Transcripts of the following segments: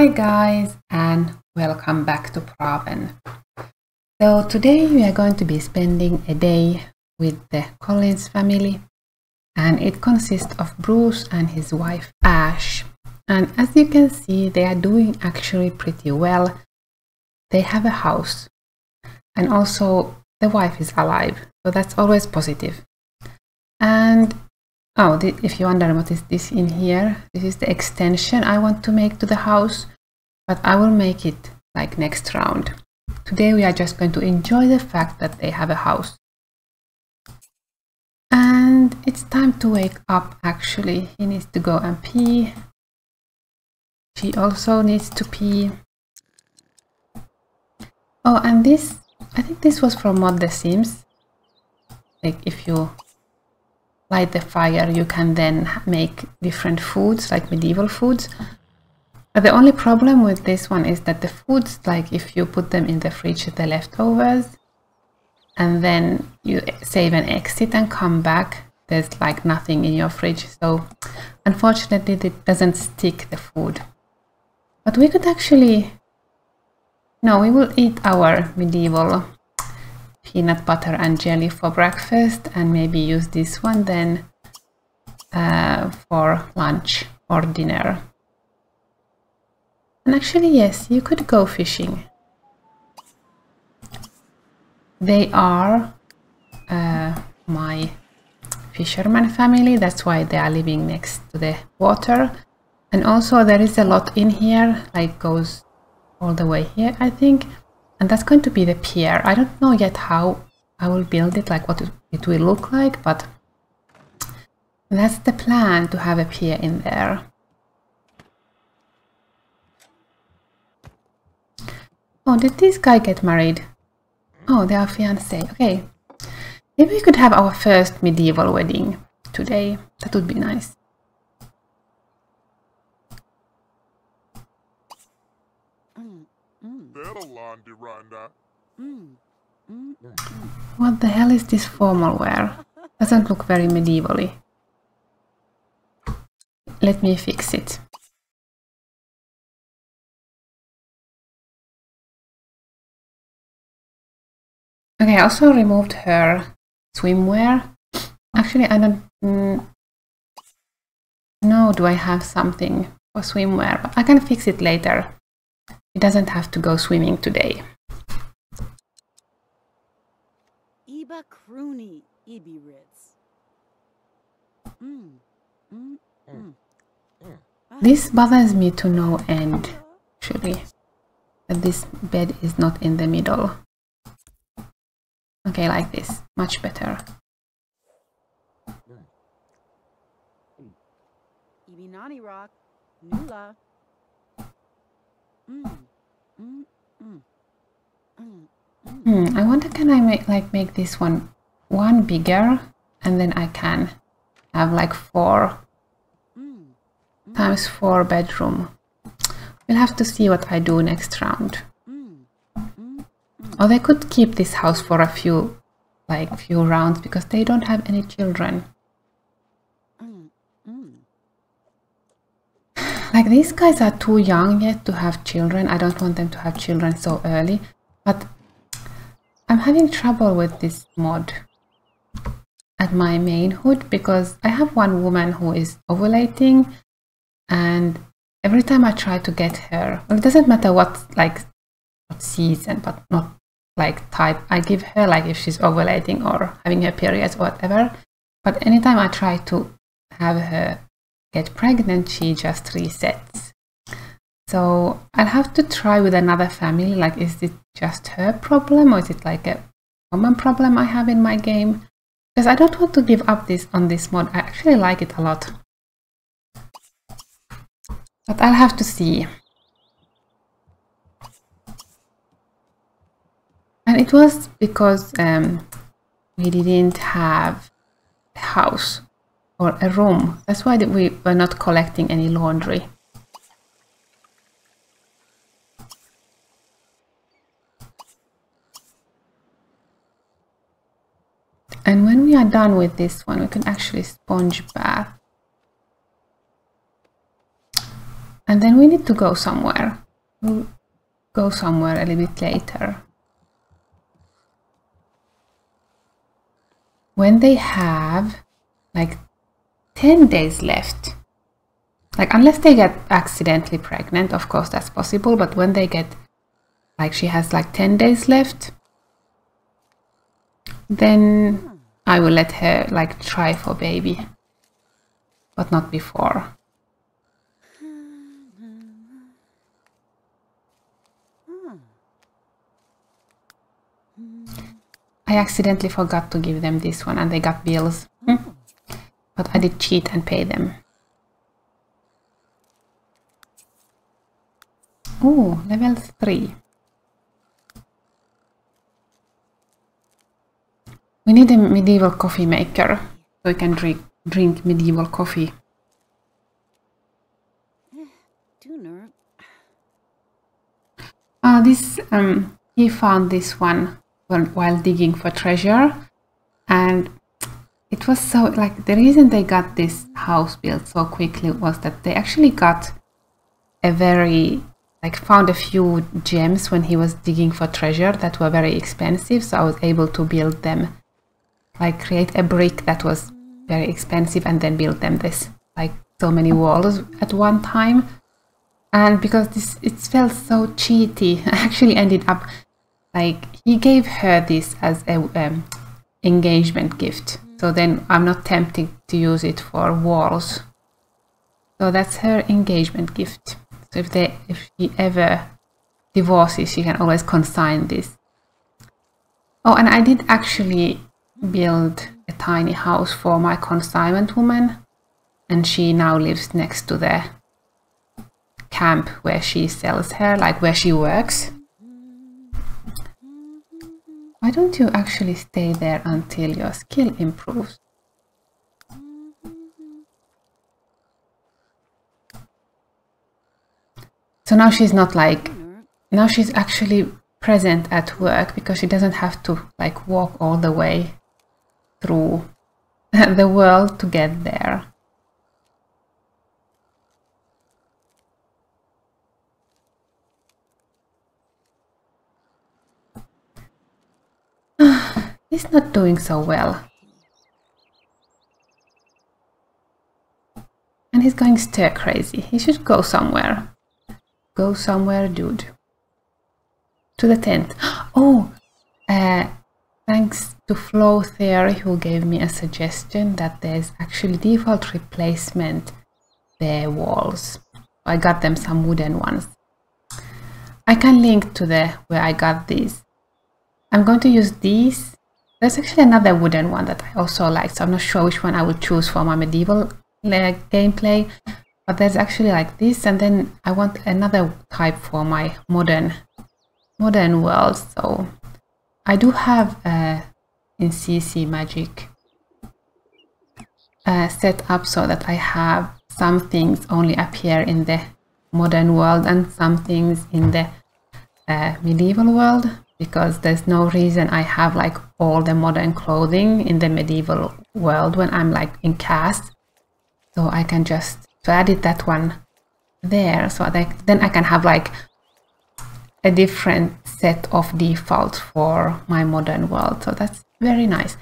Hi guys, and welcome back to Praven. So today we are going to be spending a day with the Collins family, and it consists of Bruce and his wife Ash. And as you can see, they are doing actually pretty well. They have a house, and also the wife is alive, so that's always positive. And if you wonder what is this in here, this is the extension I want to make to the house, but I will make it like next round. Today we are just going to enjoy the fact that they have a house. And it's time to wake up actually. He needs to go and pee. She also needs to pee. Oh, and this, I think this was from Mod The Sims. Like if you light the fire, you can then make different foods, like medieval foods. But the only problem with this one is that the foods, like if you put them in the fridge, the leftovers, and then you save and exit and come back, there's like nothing in your fridge. So unfortunately, it doesn't stick the food. But we could actually, no, we will eat our medieval peanut butter and jelly for breakfast, and maybe use this one then for lunch or dinner. And actually, yes, you could go fishing. They are my fisherman family, that's why they are living next to the water. And also there is a lot in here, like goes all the way here, I think. And that's going to be the pier. I don't know yet how I will build it, like what it will look like, but that's the plan, to have a pier in there. Oh, did this guy get married? Oh, they are fiancé. Okay. Maybe we could have our first medieval wedding today. That would be nice. What the hell is this formal wear? Doesn't look very medievally. Let me fix it. Okay, I also removed her swimwear. Actually, I don't know, do I have something for swimwear? But I can fix it later. It doesn't have to go swimming today. This bothers me to no end, actually, that this bed is not in the middle. Okay, like this, much better. I wonder, can I make this one bigger, and then I can have like 4 times 4 bedroom. We'll have to see what I do next round. Or they could keep this house for a few rounds, because they don't have any children. Like, these guys are too young yet to have children. I don't want them to have children so early, but I'm having trouble with this mod at my main-hood, because I have one woman who is ovulating, and every time I try to get her, well, it doesn't matter what season, but not like type I give her, like if she's ovulating or having her periods or whatever, but anytime I try to have her get pregnant, she just resets. So I'll have to try with another family, like is it just her problem, or is it like a common problem I have in my game? Because I don't want to give up on this mod. I actually like it a lot, but I'll have to see. And it was because we didn't have a house or a room. That's why we were not collecting any laundry. And when we are done with this one, we can actually sponge bath. And then we need to go somewhere. We'll go somewhere a little bit later. When they have like 10 days left, like unless they get accidentally pregnant, of course that's possible, but when they get, like she has like 10 days left, then I will let her like try for baby, but not before. I accidentally forgot to give them this one and they got bills. But I did cheat and pay them. Oh, level 3. We need a medieval coffee maker so we can drink medieval coffee. He found this one while digging for treasure, and it was so, like, the reason they got this house built so quickly was that they actually got a very, like, found a few gems when he was digging for treasure that were very expensive, so I was able to build them, like create a brick that was very expensive and then build them this, like, so many walls at one time. And because it felt so cheaty, I actually ended up, like, he gave her this as a engagement gift. So then I'm not tempted to use it for walls. So that's her engagement gift. So if she ever divorces, she can always consign this. Oh, and I did actually build a tiny house for my consignment woman, and she now lives next to the camp where she sells her, like where she works. Why don't you actually stay there until your skill improves? So now she's not like, now she's actually present at work because she doesn't have to like walk all the way through the world to get there. He's not doing so well. And he's going stir crazy. He should go somewhere. Go somewhere, dude. To the tent. Oh, thanks to Flow Theory, who gave me a suggestion that there's actually default replacement bare walls. I got them some wooden ones. I can link to where I got these. I'm going to use these. There's actually another wooden one that I also like, so I'm not sure which one I will choose for my medieval gameplay. But there's actually like this, and then I want another type for my modern world. So I do have in CC Magic set up so that I have some things only appear in the modern world and some things in the medieval world, because there's no reason I have like all the modern clothing in the medieval world when I'm like in cast. So I can just added that one there, so that then I can have like a different set of defaults for my modern world. So that's very nice.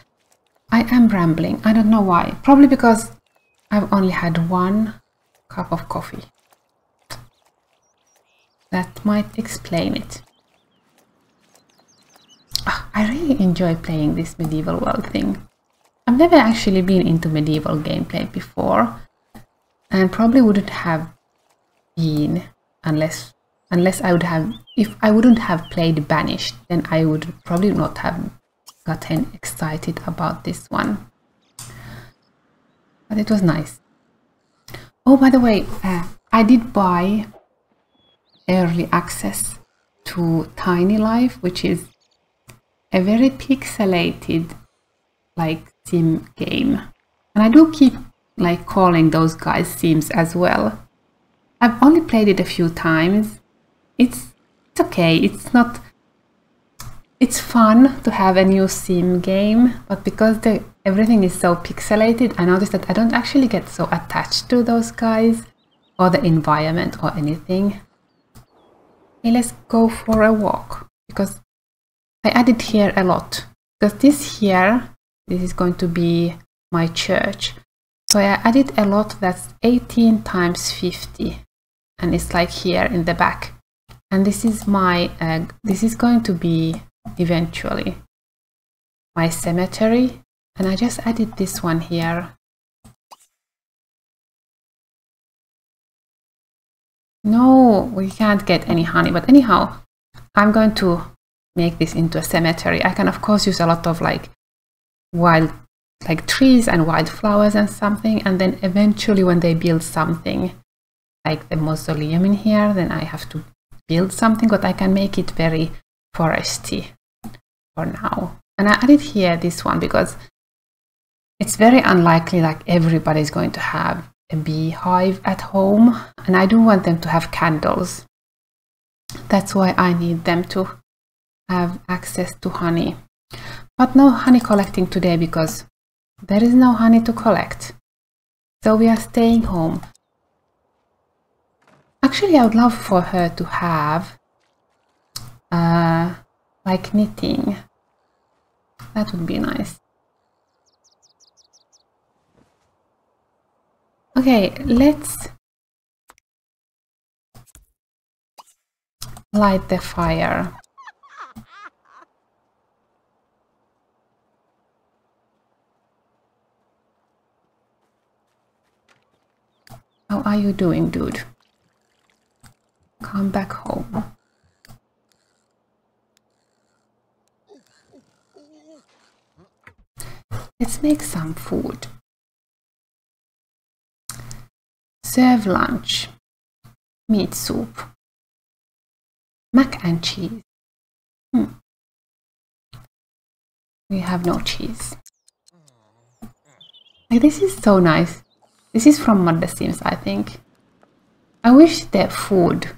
I am rambling. I don't know why. Probably because I've only had one cup of coffee. That might explain it. Oh, I really enjoy playing this medieval world thing. I've never actually been into medieval gameplay before, and probably wouldn't have been unless I would have, if I wouldn't have played Banished, then I would probably not have gotten excited about this one. But it was nice. Oh, by the way, I did buy early access to Tiny Life, which is a very pixelated like sim game, and I do keep like calling those guys sims as well. I've only played it a few times. It's okay. It's fun to have a new sim game, but because everything is so pixelated, I noticed that I don't actually get so attached to those guys. or the environment or anything. Okay, let's go for a walk because I added here a lot. Because this is going to be my church. So I added a lot that's 18 times 50. And it's like here in the back. And this is my, this is going to be eventually my cemetery. And I just added this one here. No, we can't get any honey, but anyhow, I'm going to make this into a cemetery. I can of course use a lot of like wild, like trees and wildflowers and something, and then eventually when they build something like the mausoleum in here, then I have to build something, but I can make it very foresty for now. And I added here this one because it's very unlikely like everybody's going to have a beehive at home, and I do want them to have candles. That's why I need them to have access to honey. But no honey collecting today because there is no honey to collect. So we are staying home. Actually, I would love for her to have like knitting. That would be nice. Okay, let's light the fire. How are you doing, dude? Come back home. Let's make some food. Serve lunch. Meat soup. Mac and cheese. We have no cheese. Like, this is so nice. This is from Mod The Sims, I think. I wish the food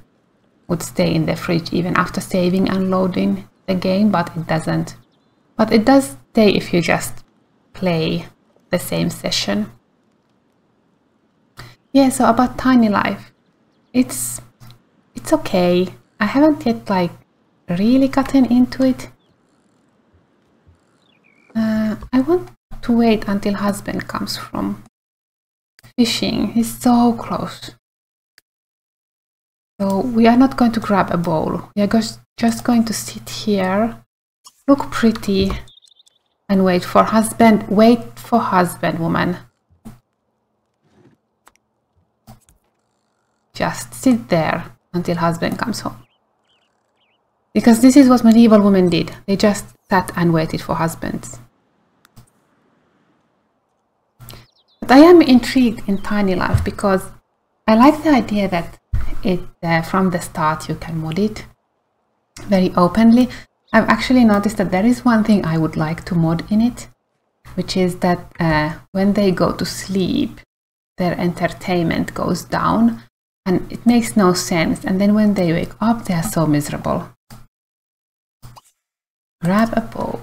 would stay in the fridge even after saving and loading the game, but it doesn't. But it does stay if you just play the same session. Yeah, so about Tiny Life. It's okay. I haven't yet like really gotten into it. I want to wait until husband comes from fishing. He's so close. So we are not going to grab a bowl. We are just going to sit here, look pretty, and wait for husband. Wait for husband, woman. Just sit there until husband comes home. Because this is what medieval women did. They just sat and waited for husbands. But I am intrigued in Tiny Life because I like the idea that it from the start you can mod it very openly. I've actually noticed that there is one thing I would like to mod in it, which is that when they go to sleep, their entertainment goes down and it makes no sense. And then when they wake up, they are so miserable. Grab a bowl.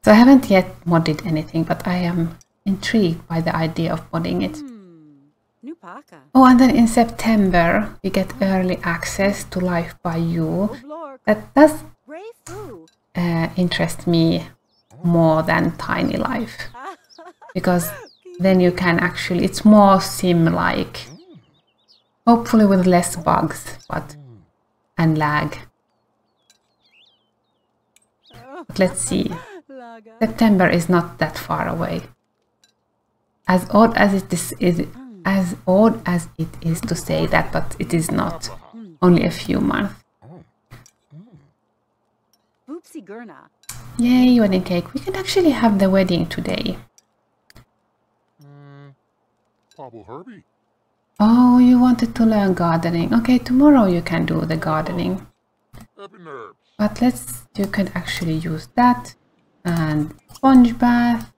So I haven't yet modded anything, but I am intrigued by the idea of modding it. Oh, and then in September we get early access to Life by You. That does interest me more than Tiny Life, because then you can actually, it's more sim-like, hopefully with less bugs, and lag. But let's see. September is not that far away. As odd as it is to say that, but it is not. Only a few months. Yay, wedding cake. We can actually have the wedding today. Oh, you wanted to learn gardening. Okay, tomorrow you can do the gardening. But you could actually use that. And sponge bath.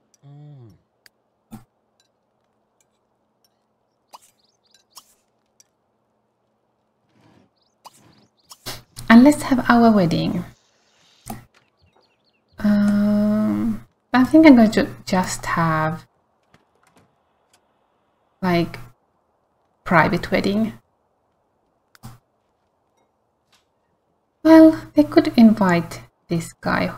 And let's have our wedding. I think I'm going to just have like private wedding. Well, they could invite this guy.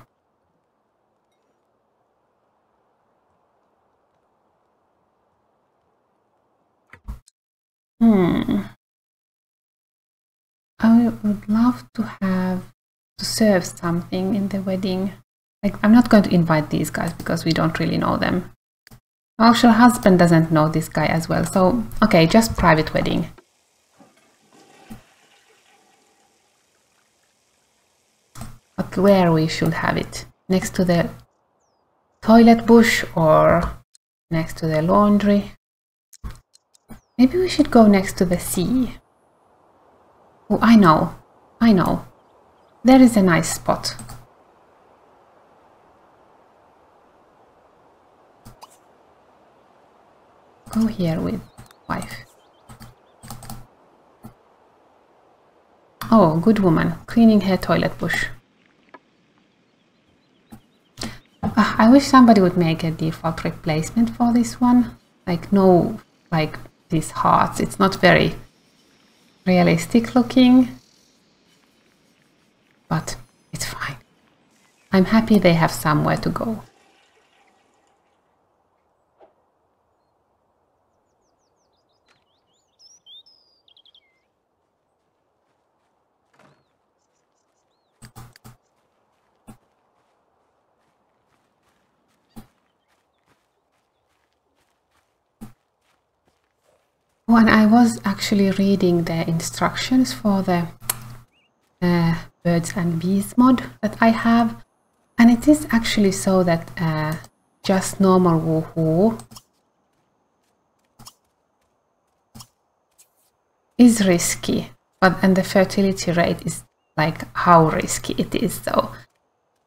I would love to serve something in the wedding. Like, I'm not going to invite these guys because we don't really know them. Actual husband doesn't know this guy as well, so okay, just private wedding. But where we should have it? Next to the toilet bush or next to the laundry? Maybe we should go next to the sea. Oh, I know. There is a nice spot. Go here with wife. Oh, good woman, cleaning her toilet bush. I wish somebody would make a default replacement for this one. Like, no, like these hearts. It's not very realistic looking, but it's fine. I'm happy they have somewhere to go. When I was actually reading the instructions for the birds and bees mod that I have, and it is actually so that just normal woohoo is risky, and the fertility rate is like how risky it is. So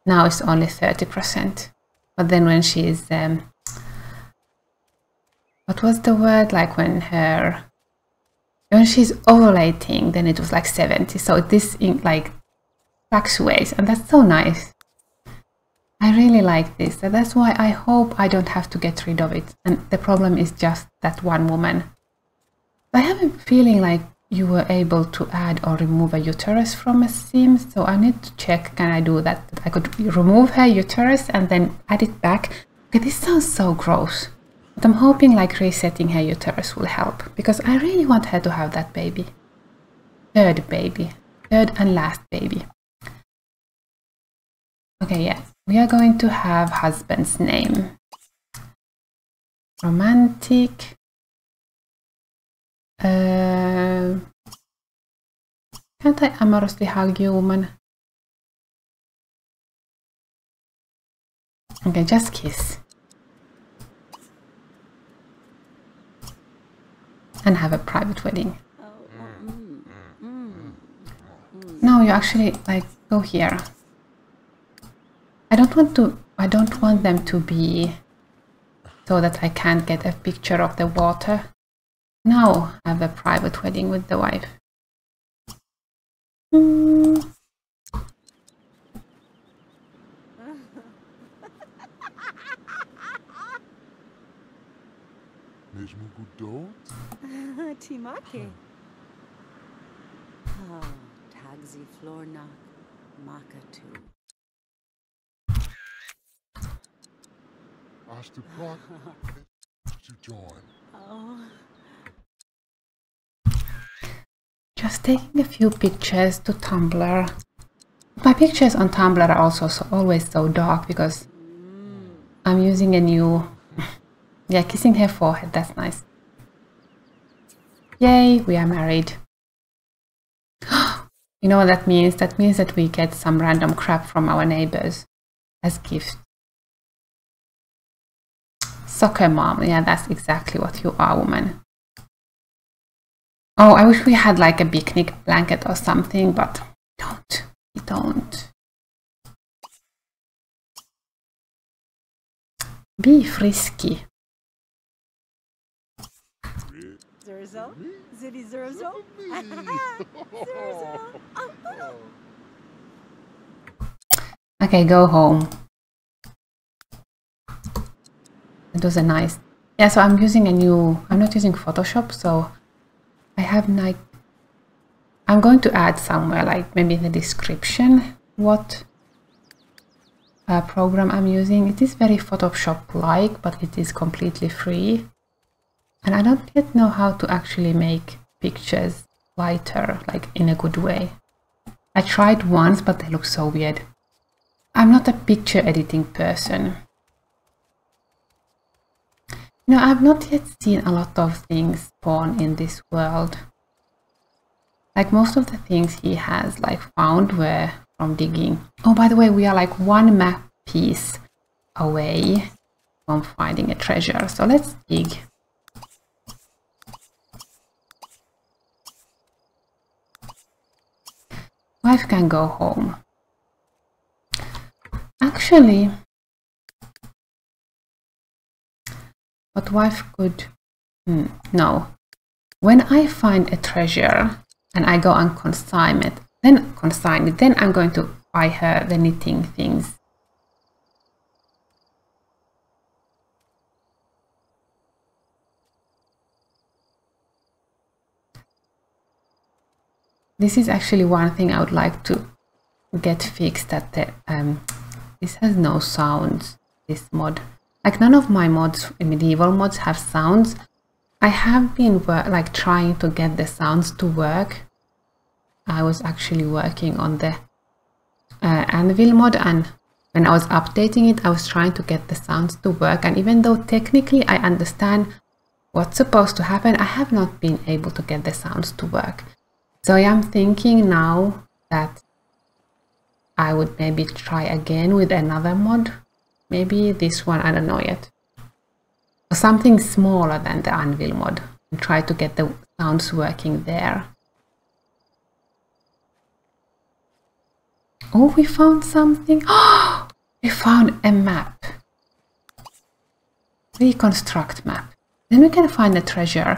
now it's only 30%, but then when she is what was the word, like when she's ovulating, then it was like 70. So this like fluctuates, and that's so nice. I really like this. So that's why I hope I don't have to get rid of it. And the problem is just that one woman. I have a feeling like you were able to add or remove a uterus from a sim. So I need to check, can I do that? I could remove her uterus and then add it back. Okay, this sounds so gross. But I'm hoping like resetting her uterus will help, because I really want her to have that baby. Third and last baby. Okay, yeah, we are going to have husband's name. Romantic. Can't I amorously hug you, woman? Okay, just kiss. And have a private wedding. No, you actually like go here. I don't want them to be so that I can't get a picture of the water. Now have a private wedding with the wife. Timake. Tagzi Flornak Makatu. Just taking a few pictures to Tumblr. My pictures on Tumblr are also always so dark because I'm using a new... Yeah, kissing her forehead, that's nice. Yay, we are married. You know what that means? That means that we get some random crap from our neighbors as gifts. Soccer mom, yeah, that's exactly what you are, woman. Oh, I wish we had like a picnic blanket or something, but we don't. Be frisky. Okay, go home. It was a nice, yeah, so I'm using a new, I'm not using Photoshop, so I have like, I'm going to add somewhere, like maybe in the description, what program I'm using. It is very Photoshop-like, but it is completely free. And I don't yet know how to actually make pictures lighter, like in a good way. I tried once, but they look so weird. I'm not a picture editing person. You know, I've not yet seen a lot of things spawn in this world. Like most of the things he has like found were from digging. Oh, by the way, we are like one map piece away from finding a treasure. So let's dig. Wife can go home. Actually, but wife could... no. When I find a treasure and I go and consign it, then I'm going to buy her the knitting things. This is actually one thing I would like to get fixed, that the, this has no sounds, this mod. Like none of my mods, medieval mods, have sounds. I have been like trying to get the sounds to work. I was actually working on the anvil mod, and when I was updating it, I was trying to get the sounds to work. And even though technically I understand what's supposed to happen, I have not been able to get the sounds to work. So I am thinking now that I would maybe try again with another mod. Maybe this one, I don't know yet. Or something smaller than the anvil mod, and try to get the sounds working there. Oh, we found something. Oh, we found a map. Reconstruct map. Then we can find a treasure.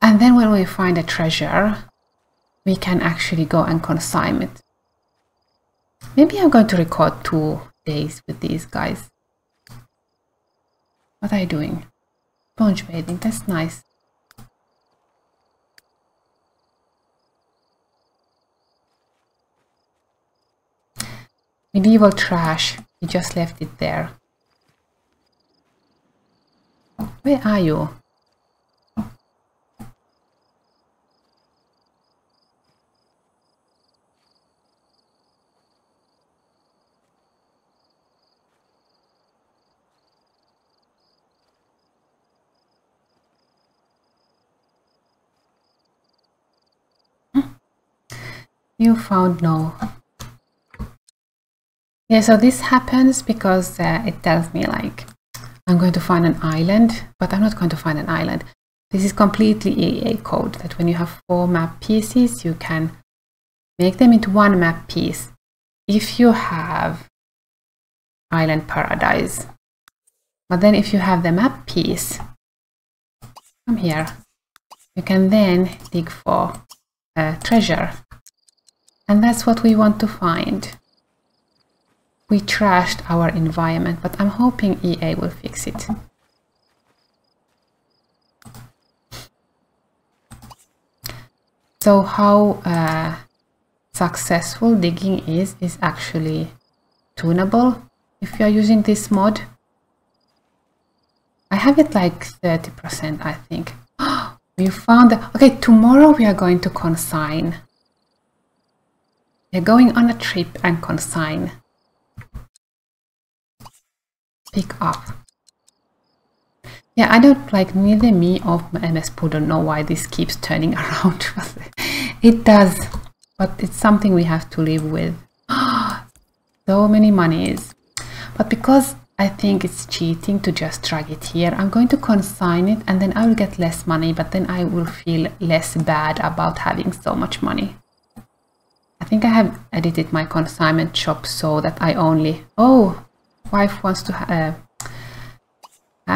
And then when we find a treasure, we can actually go and consign it. Maybe I'm going to record 2 days with these guys. What are you doing? Sponge bathing, that's nice. Medieval trash, you just left it there. Where are you? You found no. Yeah, so this happens because it tells me like I'm going to find an island, but I'm not going to find an island. This is completely EA code, that when you have 4 map pieces, you can make them into 1 map piece if you have Island Paradise. But then if you have the map piece, come here, you can then dig for a treasure. And that's what we want to find. We trashed our environment, but I'm hoping EA will fix it. So how successful digging is actually tunable if you are using this mod. I have it like 30%, I think. We found the... Okay, tomorrow we are going to consign. We're going on a trip and consign. Pick up. Yeah, I don't like, neither me or MS Poo don't know why this keeps turning around. It does, but it's something we have to live with. So many monies. But because I think it's cheating to just drag it here, I'm going to consign it, and then I will get less money, but then I will feel less bad about having so much money. I think I have edited my consignment shop so that I only... Oh, wife wants to have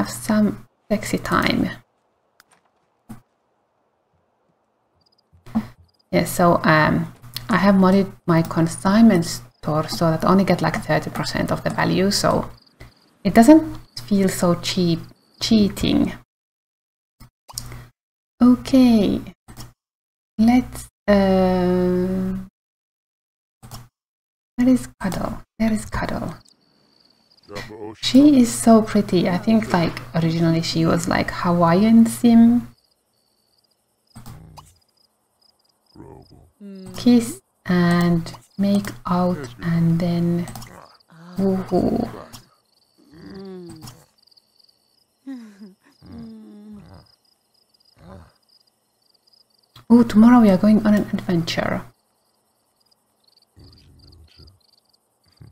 some sexy time. Yeah, so I have modded my consignment store so that I only get like 30% of the value, so it doesn't feel so cheap cheating. Okay, let's where is Cuddle? There is Cuddle. She is so pretty. I think like originally she was like Hawaiian sim. Kiss and make out and then woohoo. Oh, tomorrow we are going on an adventure.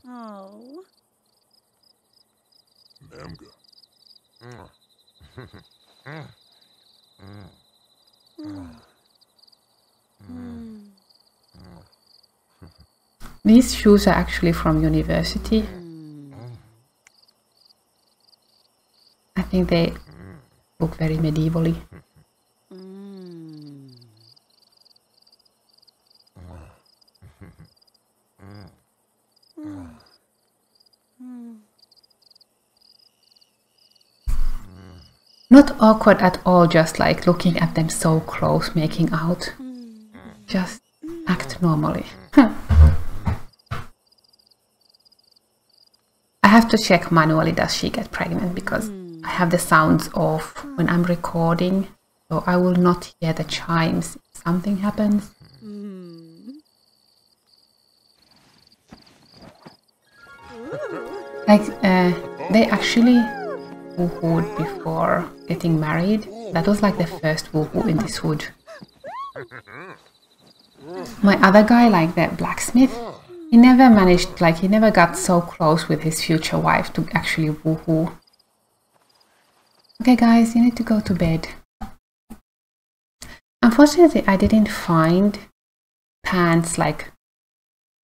Oh. These shoes are actually from university. I think they look very medievally. Not awkward at all, just like looking at them so close, making out. Just act normally. I have to check manually does she get pregnant because I have the sounds off when I'm recording, so I will not hear the chimes if something happens. Like, they actually woohooed before getting married. That was like the first woohoo in this hood. My other guy, like the blacksmith, he never managed, like he never got so close with his future wife to actually woohoo. Okay guys, you need to go to bed. Unfortunately, I didn't find pants, like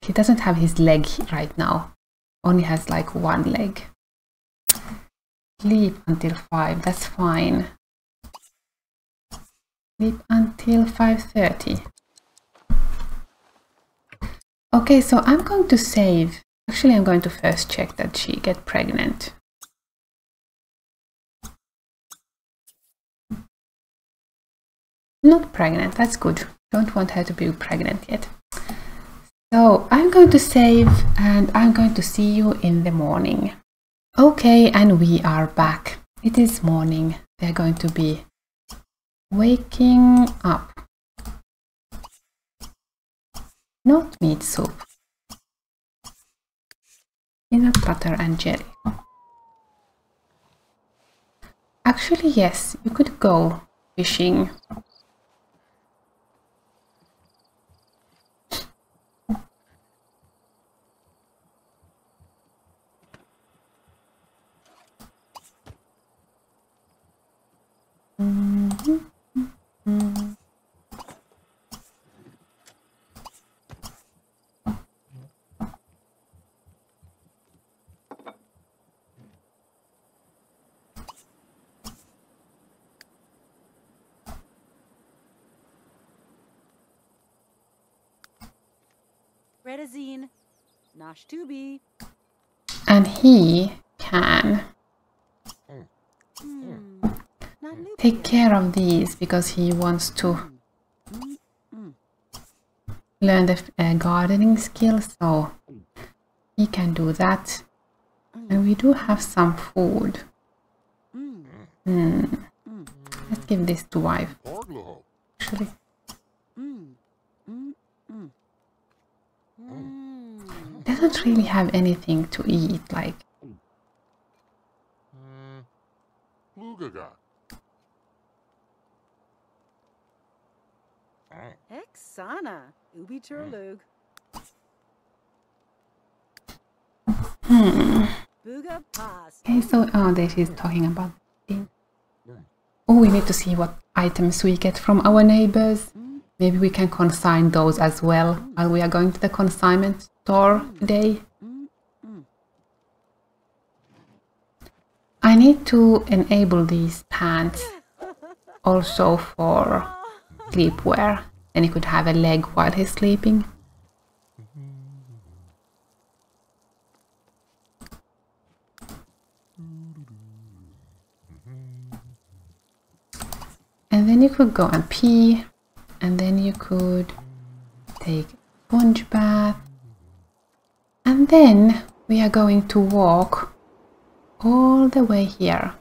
he doesn't have his leg right now. Only has like one leg. Sleep until 5, that's fine. Sleep until 5:30. Okay, so I'm going to save. Actually, I'm going to first check that she get pregnant. Not pregnant, that's good. Don't want her to be pregnant yet. So I'm going to save and I'm going to see you in the morning. Okay, and we are back. It is morning. They're going to be waking up. Not meat soup. Peanut butter and jelly. Actually, yes, you could go fishing. Redazine. Nosh to be. And he can take care of these because he wants to learn the gardening skills, so he can do that. And we do have some food. Let's give this to wife. Actually, doesn't really have anything to eat, like. Exana. Ubi Turlug. Booga Pass. Okay, so there she's talking about things. Oh, we need to see what items we get from our neighbors. Maybe we can consign those as well while we are going to the consignment store today. I need to enable these pants also for sleepwear. Then he could have a leg while he's sleeping. And then you could go and pee, and then you could take a sponge bath, and then we are going to walk all the way here.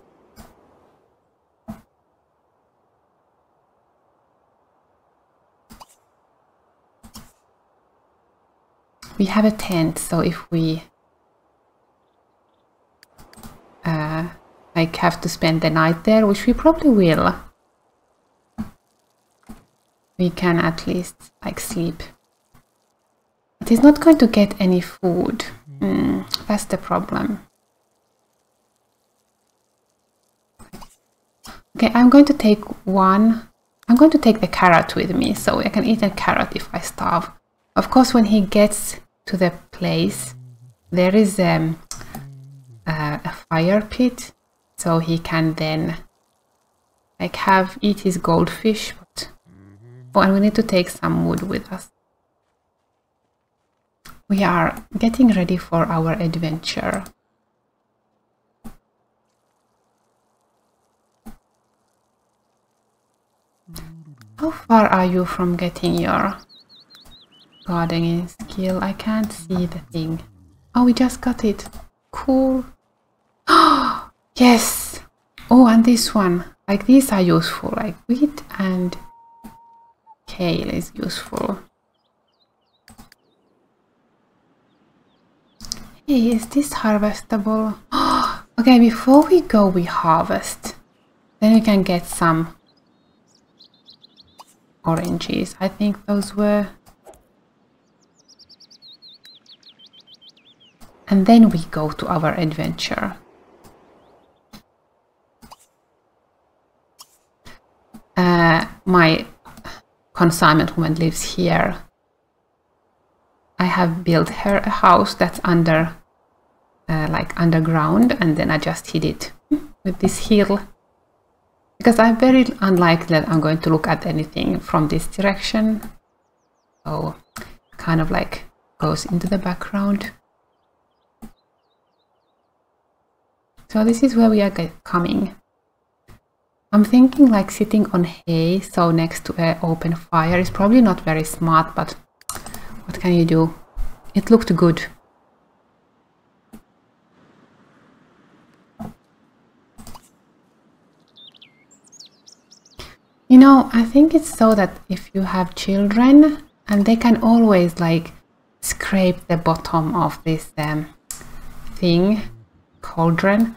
We have a tent, so if we like have to spend the night there, which we probably will, we can at least like sleep. But he's not going to get any food. That's the problem. Okay, I'm going to take the carrot with me, so I can eat a carrot if I starve. Of course, when he gets to the place, there is a fire pit, so he can then like eat his goldfish. Oh, and we need to take some wood with us. We are getting ready for our adventure. How far are you from getting your gardening skill? I can't see the thing. Oh, we just got it. Cool. Oh, yes. Oh, and this one. Like these are useful. Like wheat and kale is useful. Hey, is this harvestable? Okay, before we go, we harvest. Then we can get some oranges. I think those were. And then we go to our adventure. My consignment woman lives here. I have built her a house that's under, like underground, and then I just hid it with this hill. Because I'm very unlikely that I'm going to look at anything from this direction. So kind of like goes into the background. So this is where we are coming. I'm thinking like sitting on hay, so next to an open fire is probably not very smart, but what can you do? It looked good. You know, I think it's so that if you have children, and they can always like scrape the bottom of this thing, cauldron,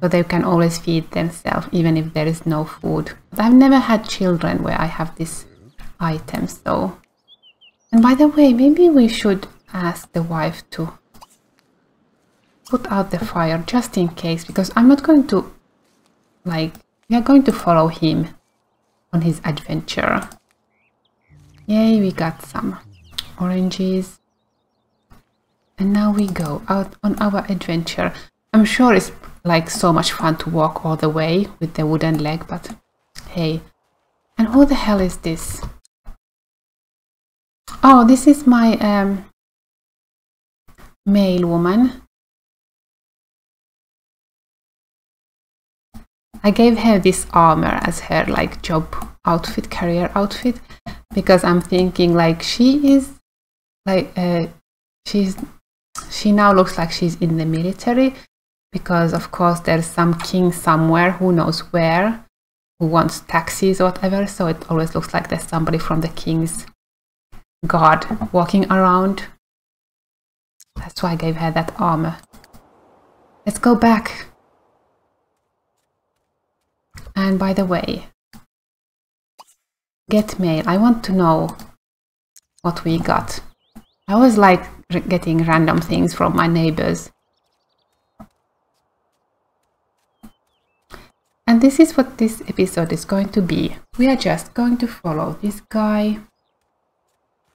so they can always feed themselves even if there is no food. But I've never had children where I have this item, so. And by the way, maybe we should ask the wife to put out the fire just in case, because I'm not going to, like, we are going to follow him on his adventure. Yay, we got some oranges. And now we go out on our adventure. I'm sure it's like so much fun to walk all the way with the wooden leg, but hey. And who the hell is this? Oh, this is my male woman. I gave her this armor as her like job outfit, career outfit, because I'm thinking like she is like she now looks like she's in the military, because of course there's some king somewhere, who knows where, who wants taxis or whatever, so it always looks like there's somebody from the king's guard walking around. That's why I gave her that armor. Let's go back. And by the way, get mail. I want to know what we got. I always like getting random things from my neighbors. And this is what this episode is going to be. We are just going to follow this guy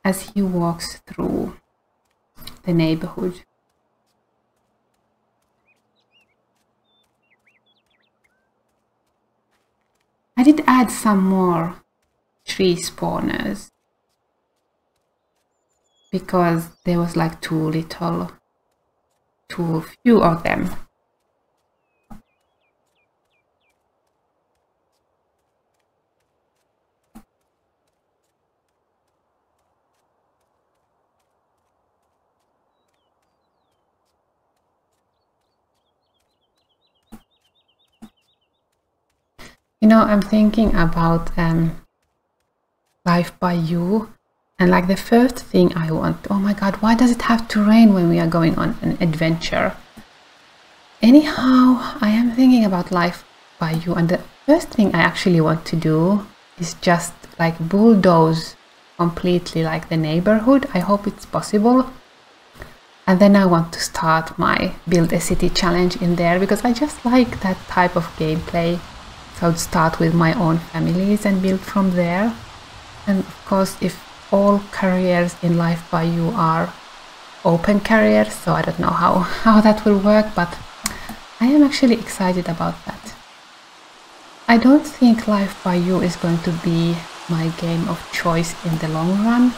as he walks through the neighborhood. I did add some more tree spawners because there was like too few of them. You know, I'm thinking about Life by You, and like the first thing I want, oh my god, why does it have to rain when we are going on an adventure? Anyhow, I am thinking about Life by You, and the first thing I actually want to do is just like bulldoze completely like the neighborhood. I hope it's possible. And then I want to start my build a city challenge in there, because I just like that type of gameplay. So I would start with my own families and build from there. And of course, if all careers in Life by You are open careers, so I don't know how that will work, but I am actually excited about that. I don't think Life by You is going to be my game of choice in the long run.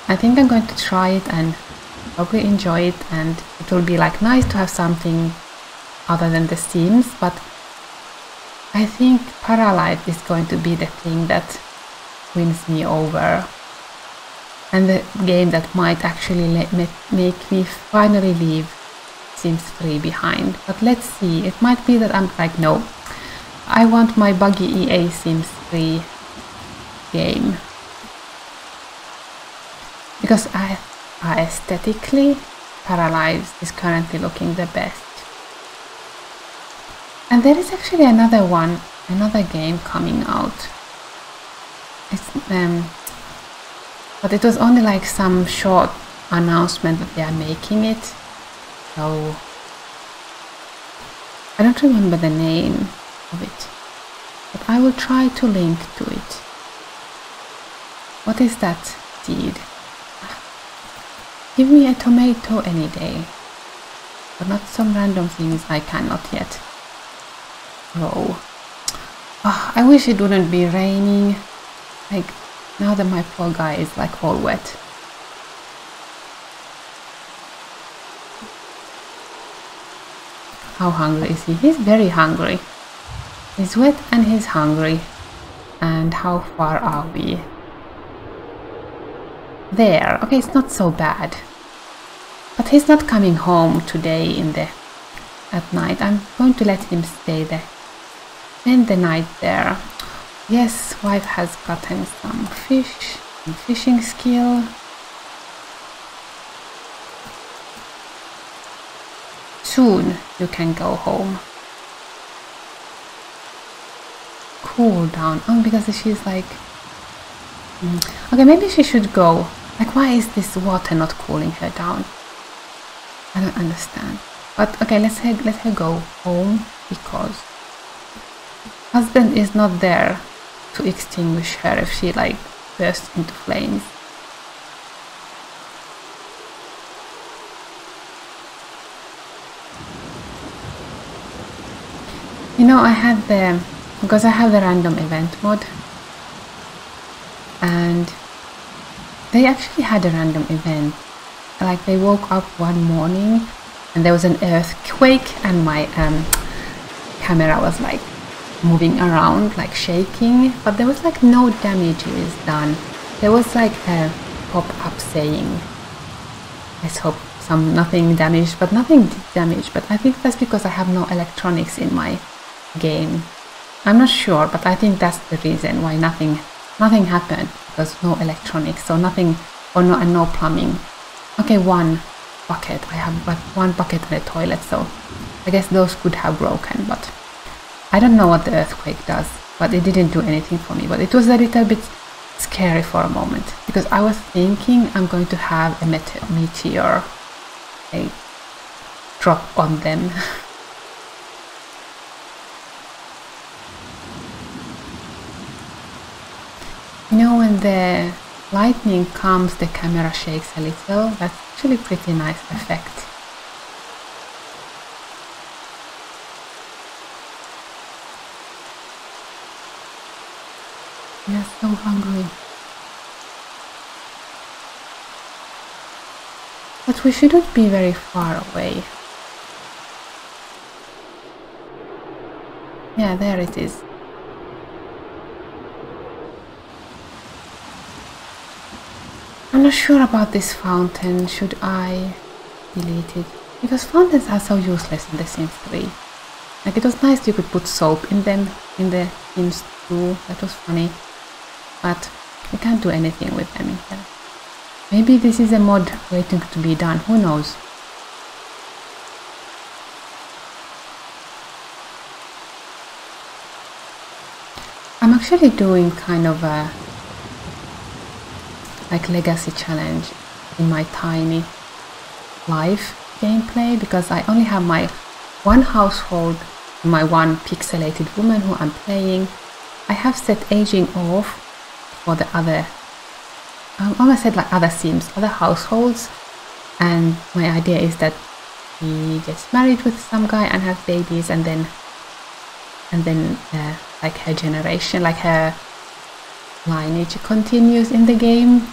I think I'm going to try it and probably enjoy it, and it will be like nice to have something other than The Sims, but I think Paralife is going to be the thing that wins me over, and the game that might actually make me finally leave Sims 3 behind. But let's see, it might be that I'm like, no, I want my buggy EA Sims 3 game, because aesthetically Paralives is currently looking the best. And there is actually another game coming out. It's but it was only like some short announcement that they are making it, so I don't remember the name of it, but I will try to link to it. What is that seed? Give me a tomato any day, but not some random things I cannot yet grow. Oh, I wish it wouldn't be raining. Like, now that my poor guy is like all wet. How hungry is he? He's very hungry. He's wet and he's hungry. And how far are we? There. Okay, it's not so bad. But he's not coming home today at night. I'm going to let him stay there. Spend the night there. Yes, wife has gotten some fish and fishing skill. Soon you can go home. Cool down. Oh, because she's like... Okay, maybe she should go. Like, why is this water not cooling her down? I don't understand. But okay, let her go home, because husband is not there to extinguish her if she like bursts into flames. You know, because I have the random event mod, and they actually had a random event. Like, they woke up one morning and there was an earthquake, and my camera was like moving around, like shaking, but there was like no damages done. There was like a pop-up saying, let's hope nothing damaged, but nothing did damage. But I think that's because I have no electronics in my game. I'm not sure, but I think that's the reason why nothing happened, because no electronics, so nothing, or no plumbing. Okay, one bucket. I have but one bucket and a toilet, so I guess those could have broken, but I don't know what the earthquake does, but it didn't do anything for me. But it was a little bit scary for a moment, because I was thinking I'm going to have a meteor drop on them. You know, when the lightning comes, the camera shakes a little. That's actually a pretty nice effect. We are so hungry. But we shouldn't be very far away. Yeah, there it is. I'm not sure about this fountain. Should I delete it? Because fountains are so useless in The Sims 3. Like, it was nice you could put soap in them, in the Sims 2. That was funny. But we can't do anything with them in here. Maybe this is a mod waiting to be done. Who knows? I'm actually doing kind of a like legacy challenge in my tiny life gameplay, because I only have my one household, my one pixelated woman who I'm playing. I have set aging off for the other, I almost said like other Sims, other households, and my idea is that he gets married with some guy and has babies, and then like her generation, like her lineage continues in the game.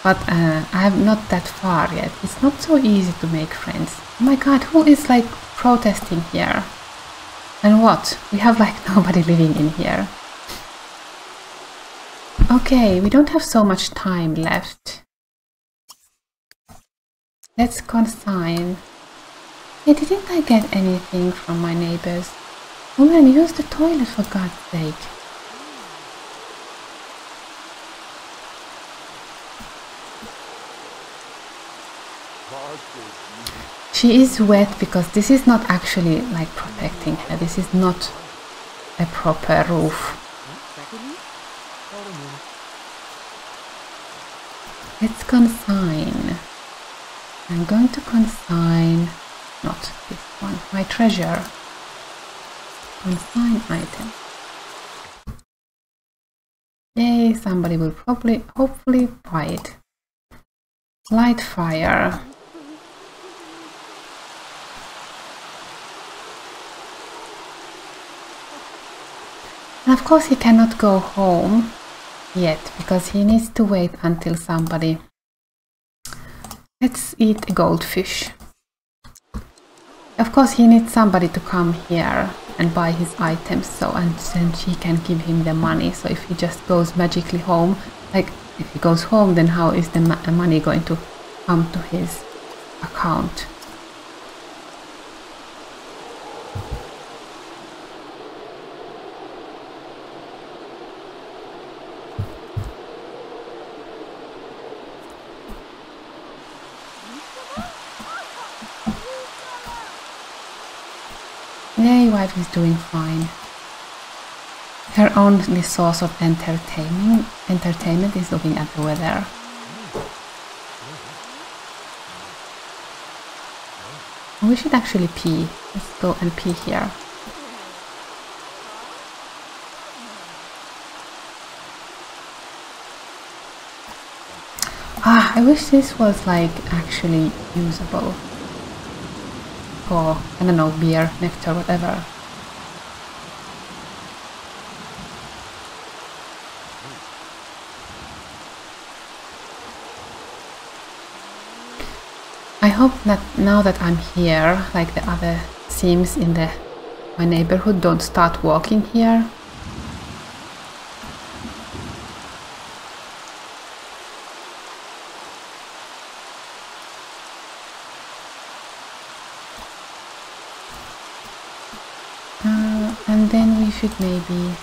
But I'm not that far yet. It's not so easy to make friends. Oh my god, who is like protesting here? And what? We have like nobody living in here. Okay, we don't have so much time left. Let's consign. Hey, didn't I get anything from my neighbors? Woman, use the toilet for God's sake. She is wet because this is not actually like protecting her. This is not a proper roof. Let's consign. I'm going to consign, not this one, my treasure. Consign item. Yay, somebody will probably, hopefully buy it. Light fire. And of course he cannot go home yet because he needs to wait until somebody... Let's eat a goldfish. Of course he needs somebody to come here and buy his items, so, and then she can give him the money. So if he just goes magically home, like if he goes home, then how is the money going to come to his account? Yay, wife is doing fine. Her only source of entertainment is looking at the weather. We should actually pee. Let's go and pee here. Ah, I wish this was like actually usable. Or, I don't know, beer, nectar, whatever. I hope that now that I'm here, like the other Sims in my neighborhood don't start walking here. And then we should maybe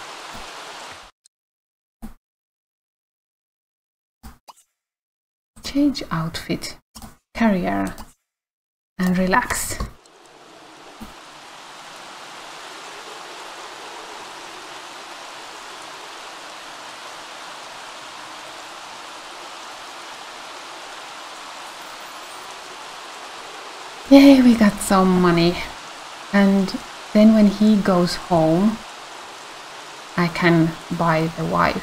change outfit, carrier, and relax. Yay, we got some money. And then when he goes home, I can buy the wife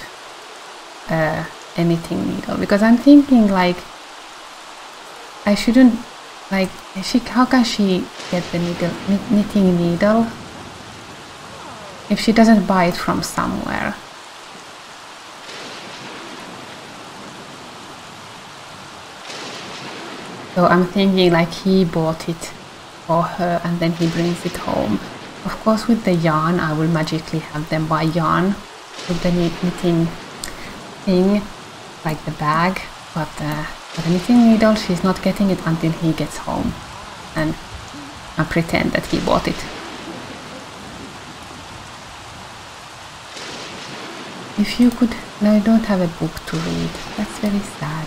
a knitting needle, because I'm thinking like I shouldn't, like, how can she get the knitting needle if she doesn't buy it from somewhere? So I'm thinking like he bought it for her and then he brings it home. Of course with the yarn I will magically have them buy yarn with the knitting thing, like the bag, but the knitting needle, she's not getting it until he gets home, and I pretend that he bought it. If you could... No, I don't have a book to read. That's very sad.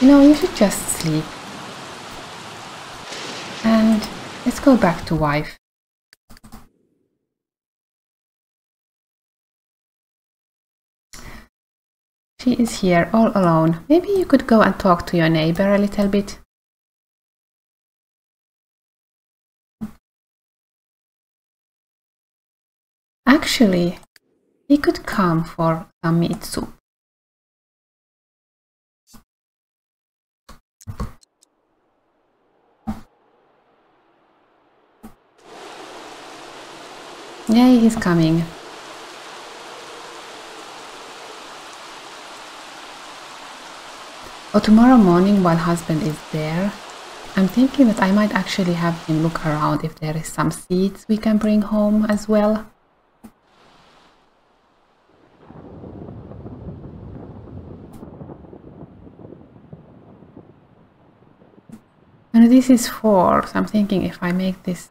You know, you should just sleep. And let's go back to wife. She is here all alone. Maybe you could go and talk to your neighbor a little bit. Actually, he could come for some meat soup. Yay, he's coming. Or tomorrow morning while husband is there, I'm thinking that I might actually have him look around if there is some seeds we can bring home as well. And this is 4, so I'm thinking if I make this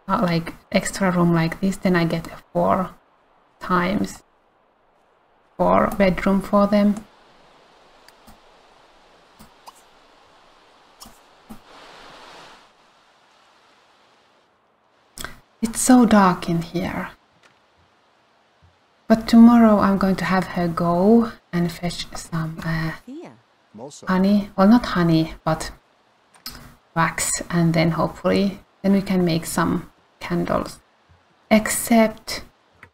like extra room like this, then I get a 4 times 4 bedroom for them. It's so dark in here. But tomorrow I'm going to have her go and fetch some honey. Well, not honey, but wax, and then hopefully then we can make some candles. Except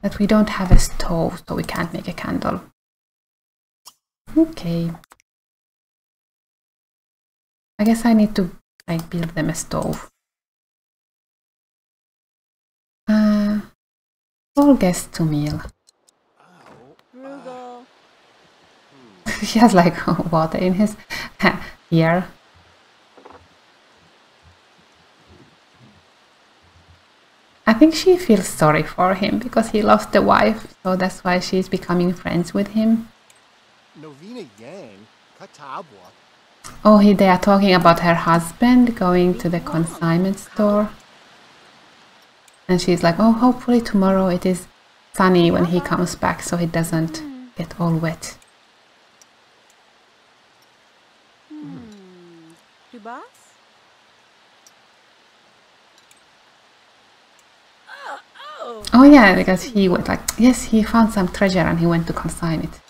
that we don't have a stove, so we can't make a candle. Okay. I guess I need to like build them a stove. All guests to meal. He has like water in his ear. I think she feels sorry for him because he lost the wife, so that's why she's becoming friends with him. Oh, they are talking about her husband going to the consignment store. And she's like, oh, hopefully tomorrow it is sunny when he comes back so he doesn't get all wet. Oh yeah, because he went like, yes, he found some treasure and he went to consign it.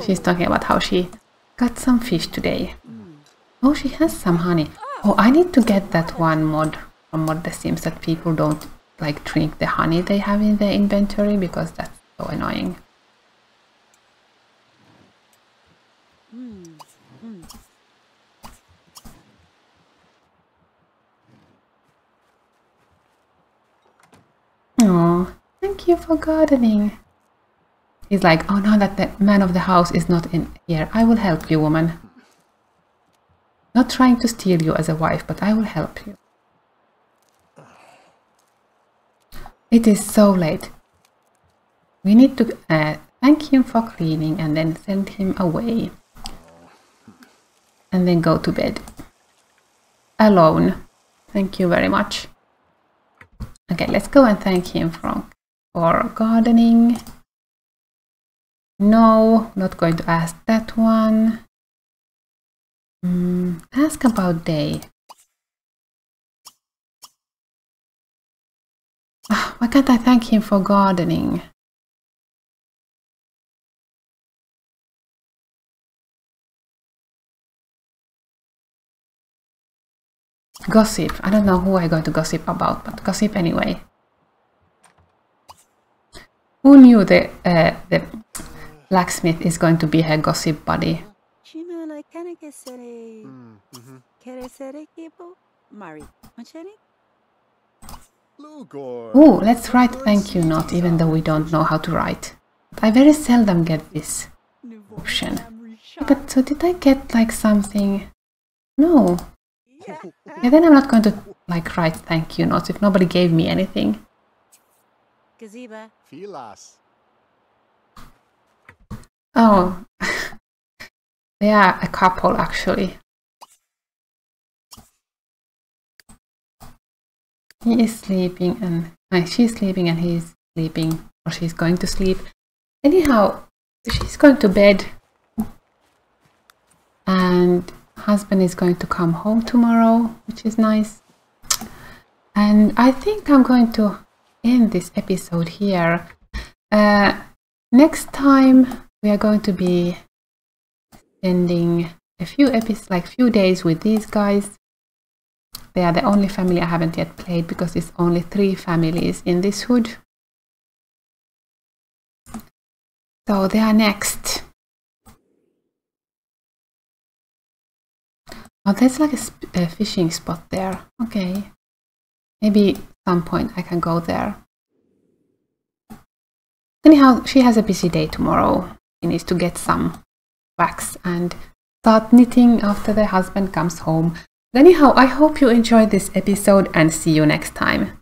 She's talking about how she got some fish today. Oh, she has some honey. Oh, I need to get that one mod from Mod The Sims that people don't like drink the honey they have in their inventory because that's so annoying. Oh, thank you for gardening. He's like, oh, now that the man of the house is not in here, I will help you, woman. Not trying to steal you as a wife, but I will help you. It is so late. We need to thank him for cleaning and then send him away. And then go to bed. Alone. Thank you very much. Okay, let's go and thank him for gardening. No, not going to ask that one. Ask about day. Why can't I thank him for gardening? Gossip. I don't know who I'm going to gossip about, but gossip anyway. Who knew the blacksmith is going to be her gossip buddy? Oh, let's write thank you note, even though we don't know how to write. But I very seldom get this option. But so did I get like something? No. Yeah, then I'm not going to like write thank you notes if nobody gave me anything. Gazeba. Filas. Oh, they are a couple actually. He is sleeping and she's sleeping and he's sleeping, or she's going to sleep. Anyhow, she's going to bed and husband is going to come home tomorrow, which is nice. And I think I'm going to end this episode here. Next time we are going to be spending a few days with these guys. They are the only family I haven't yet played because it's only 3 families in this hood. So they are next. Oh, there's like a fishing spot there. Okay. Maybe at some point I can go there. Anyhow, she has a busy day tomorrow. She needs to get some wax and start knitting after the husband comes home. Anyhow, I hope you enjoyed this episode and see you next time.